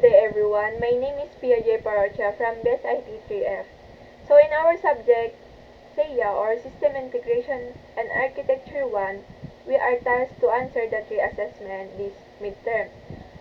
day everyone, my name is Pia J. Parocha from BSIT3F. So in our subject, SEA or System Integration and Architecture 1, we are tasked to answer the 3 assessments this midterm.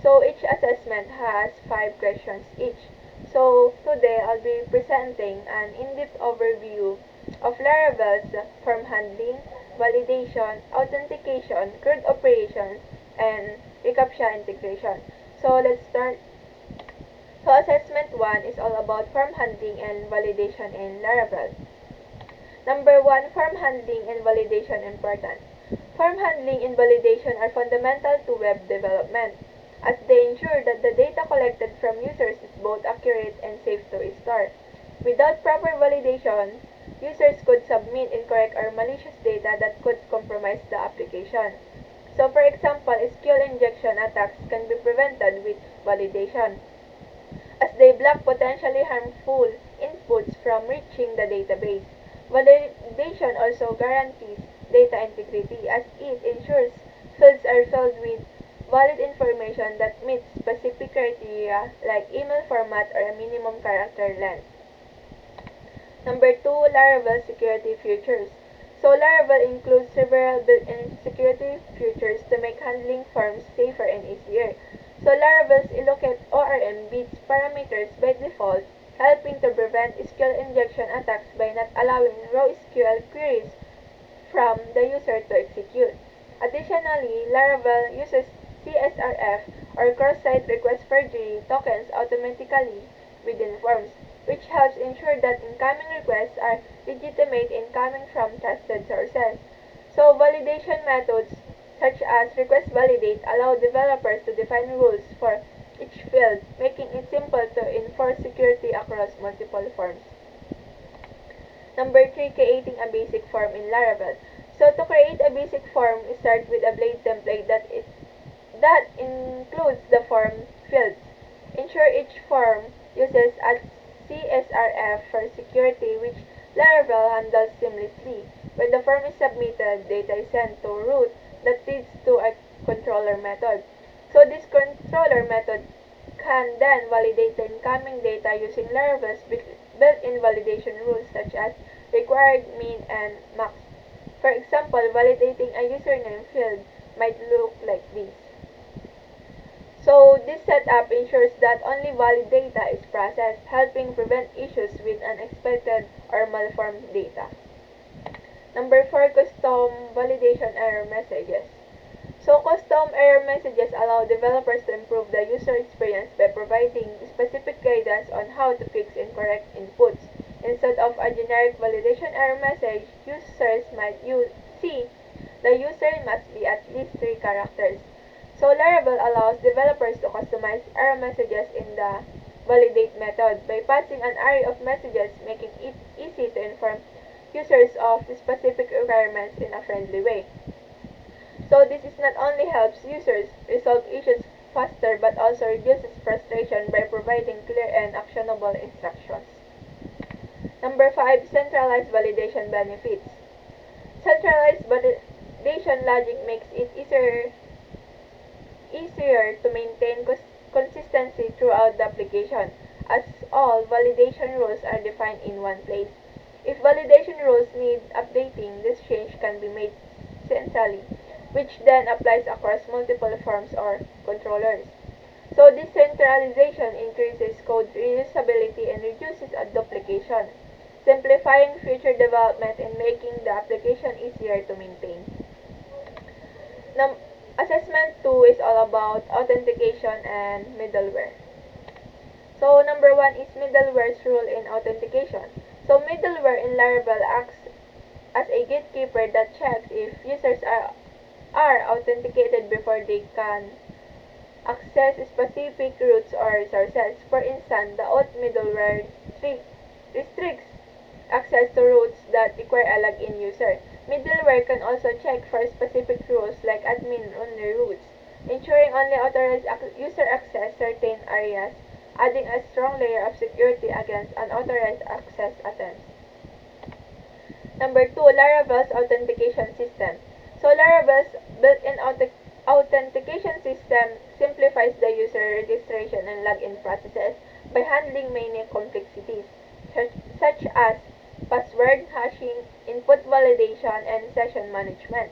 So each assessment has 5 questions each. So today I'll be presenting an in-depth overview of Laravel's form handling, validation, authentication, CRUD operations, and reCAPTCHA integration. So let's start. So assessment 1 is all about form handling and validation in Laravel. Number 1, form handling and validation importance. Form handling and validation are fundamental to web development, as they ensure that the data collected from users is both accurate and safe to store. Without proper validation, users could submit incorrect or malicious data that could compromise the application. So for example, SQL injection attacks can be prevented with validation, as they block potentially harmful inputs from reaching the database. Validation also guarantees data integrity, as it ensures fields are filled with valid information that meets specific criteria like email format or a minimum character length. Number 2, Laravel security features. So Laravel includes several built-in security features to make handling forms safer and easier. So Laravel's allocate ORM beats parameters by default, helping to prevent SQL injection attacks by not allowing raw SQL queries from the user to execute. Additionally, Laravel uses CSRF or cross-site request forgery tokens automatically within forms, which helps ensure that incoming requests are legitimate and coming from trusted sources. So validation methods such as request validate allow developers to define rules for each field, making it simple to enforce security across multiple forms. Number 3, creating a basic form in Laravel. So to create a basic form, start with a blade template that includes the form fields. Ensure each form uses a CSRF for security, which Laravel handles seamlessly. When the form is submitted, data is sent to root that leads to a controller method. So this controller method can then validate the incoming data using Laravel's built-in validation rules such as required, min, and max. For example, validating a username field might look like this. So this setup ensures that only valid data is processed, helping prevent issues with unexpected or malformed data. Number 4, custom validation error messages. So custom error messages allow developers to improve the user experience by providing specific guidance on how to fix incorrect inputs. Instead of a generic validation error message, users might see the user must be at least 3 characters. So Laravel allows developers to customize error messages in the validate method by passing an array of messages, making it easy to inform users of specific requirements in a friendly way. So this is not only helps users resolve issues faster but also reduces frustration by providing clear and actionable instructions. Number 5, centralized validation benefits. Centralized validation logic makes it easier to maintain consistency throughout the application, as all validation rules are defined in one place. If validation rules need updating, this change can be made centrally, which then applies across multiple forms or controllers. So this centralization increases code reusability and reduces duplication, simplifying future development and making the application easier to maintain. Assessment 2 is all about authentication and middleware. So number 1 is middleware's role in authentication. So middleware in Laravel acts as a gatekeeper that checks if users are authenticated before they can access specific routes or resources. For instance, the auth middleware restricts access to routes that require a login user. Middleware can also check for specific rules like admin-only routes, ensuring only authorized user access certain areas, adding a strong layer of security against unauthorized access attempts. Number 2, Laravel's authentication system. So Laravel's built-in authentication system simplifies the user registration and login management.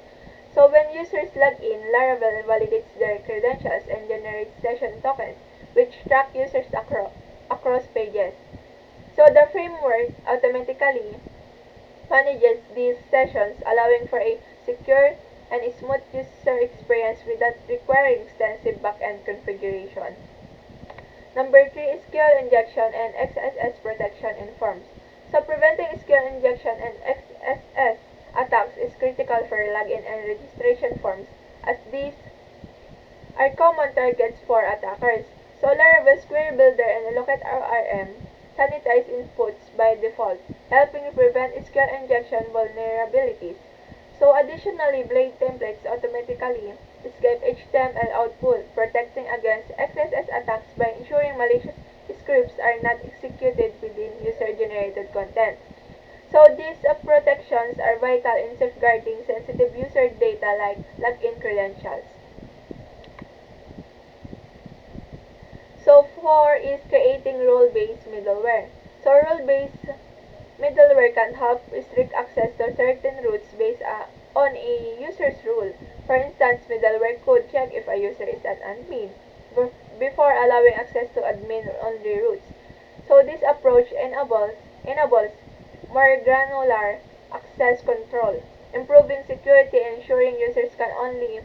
So when users log in, Laravel validates their credentials and generates session tokens, which track users across pages. So the framework automatically manages these sessions, allowing for a secure and smooth user experience without requiring extensive backend configuration. Number 3 is SQL injection and XSS protection in forms. So preventing SQL injection and XSS attacks is critical for login and registration forms, as these are common targets for attackers. So Laravel's Query Builder and Allocate ORM sanitize inputs by default, helping prevent SQL injection vulnerabilities. So additionally, Blade templates automatically escape HTML output, protecting against XSS attacks by ensuring malicious scripts are not executed within user-generated content. So these protections are vital in safeguarding sensitive user data like login credentials. So 4 is creating role-based middleware. So role-based middleware can help restrict access to certain routes based on a user's rule. For instance, middleware could check if a user is an admin before allowing access to admin-only routes. So this approach enables more granular access control, improving security and ensuring users can only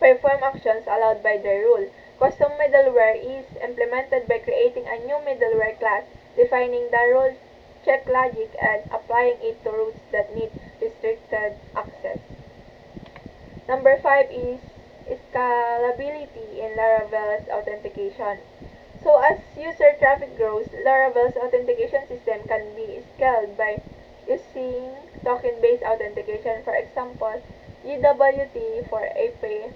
perform actions allowed by the rule. Custom middleware is implemented by creating a new middleware class, defining the rule check logic, and applying it to routes that need restricted access. Number 5 is scalability in Laravel's authentication. So as user traffic grows, Laravel's authentication system can be scaled by using token-based authentication, for example, GWT for APIs,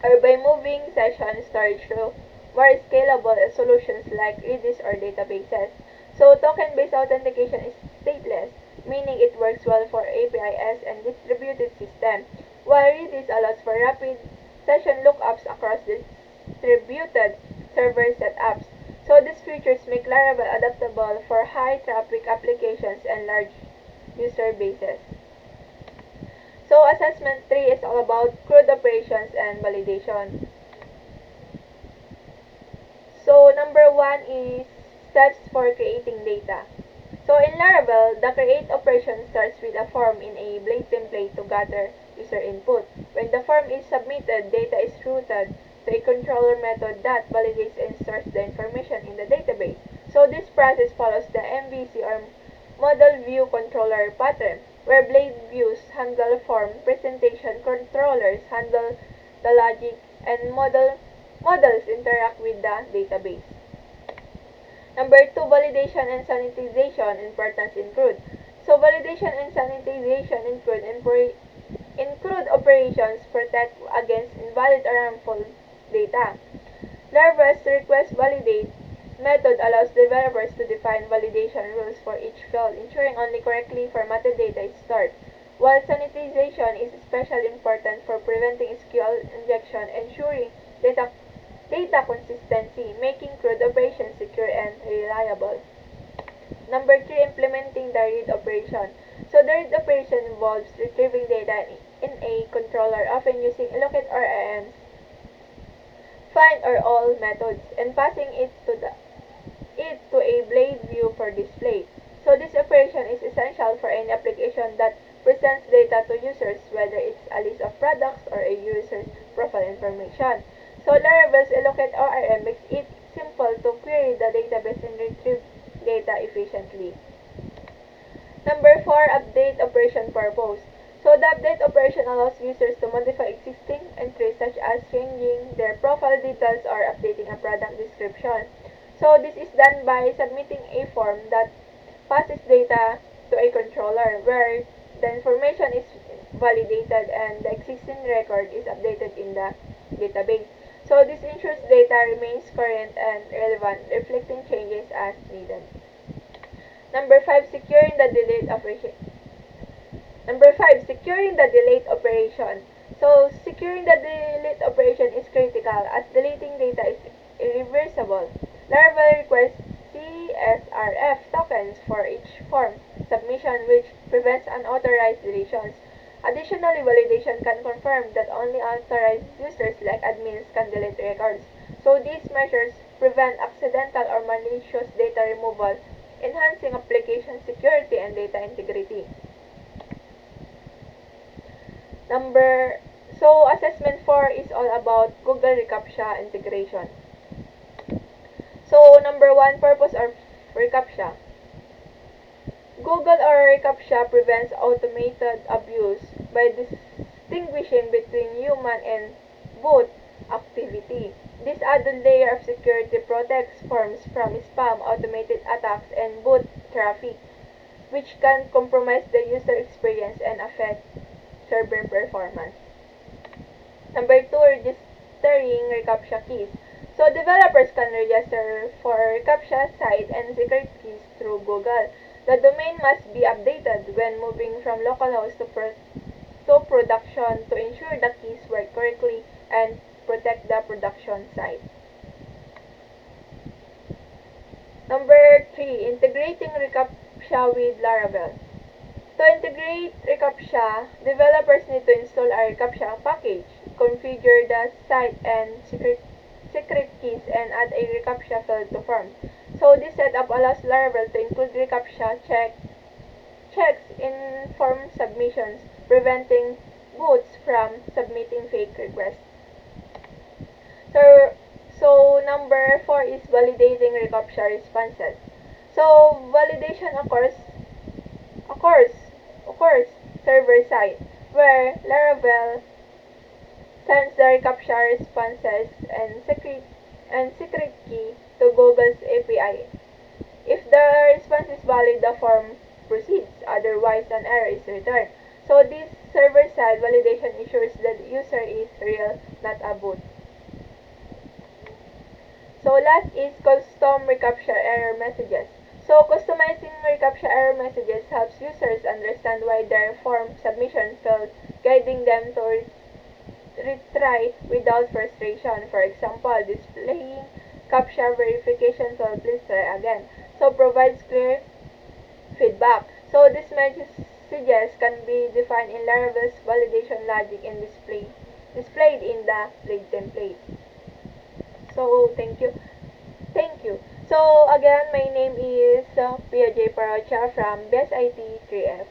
or by moving session storage to more scalable solutions like Redis or databases. So token-based authentication is stateless, meaning it works well for APIs and distributed systems, while Redis allows for rapid session lookups across distributed server setups. So these features make Laravel adaptable for high-traffic applications and large user bases. So assessment 3 is all about CRUD operations and validation. So number 1 is steps for creating data. So in Laravel, the create operation starts with a form in a Blade template to gather user input. When the form is submitted, data is routed to a controller method that validates and stores the information in the database. So this process follows the MVC or Model View Controller pattern, where Blade views handle form presentation, controllers handle the logic, and models interact with the database. Number 2, validation and sanitization, importance in CRUD. So validation and sanitization in CRUD operations protect against invalid or harmful data. Laravel's request validate method allows developers to define validation rules for each field, ensuring only correctly formatted data is stored, while sanitization is especially important for preventing SQL injection, ensuring data consistency, making CRUD operations secure and reliable. Number 3, implementing the read operation. So the read operation involves retrieving data in a controller, often using allocate ORMs, find or all methods, and passing it to a Blade view for display. So this operation is essential for any application that presents data to users, whether it's a list of products or a user's profile information. So Laravel's allocate ORM makes it simple to query the database and retrieve data efficiently. Number 4, update operation purpose. So the update operation allows users to modify existing entries, such as changing their profile details or updating a product description. So this is done by submitting a form that passes data to a controller, where the information is validated and the existing record is updated in the database. So this ensures data remains current and relevant, reflecting changes as needed. Number 5, securing the delete operation. Securing the delete operation. So securing the delete operation is critical, as deleting data is irreversible. Laravel requires CSRF tokens for each form submission, which prevents unauthorized deletions. Additionally, validation can confirm that only authorized users like admins can delete records. So these measures prevent accidental or malicious data removal, enhancing application security and data integrity. Number so assessment 4 is all about Google reCAPTCHA integration. So number 1, purpose of reCAPTCHA. Google or reCAPTCHA prevents automated abuse by distinguishing between human and bot activity. This added layer of security protects forms from spam, automated attacks, and bot traffic, which can compromise the user experience and affect server performance. Number 2, registering reCAPTCHA keys. So developers can register for reCAPTCHA site and secret keys through Google. The domain must be updated when moving from localhost to production to ensure the keys work correctly and protect the production site. Number 3, integrating reCAPTCHA with Laravel. To integrate reCAPTCHA, developers need to install a reCAPTCHA package, configure the site and secret keys, and add a reCAPTCHA field to forms. So this setup allows Laravel to include reCAPTCHA checks in form submissions, preventing bots from submitting fake requests. So number 4 is validating reCAPTCHA responses. So validation occurs server side, where Laravel sends the reCAPTCHA responses and secret key to Google's API. If the response is valid, the form proceeds, otherwise an error is returned. So this server-side validation ensures that the user is real, not a bot. So last is custom reCAPTCHA error messages. So customizing reCAPTCHA error messages helps users understand why their form submission failed, guiding them to retry without frustration. For example, displaying CAPTCHA verification failed, please try again. So provides clear feedback. So these messages can be defined in Laravel's validation logic and displayed in the blade template. So thank you. Thank you. So again, my name is Pia J. Parocha from BSIT 3F.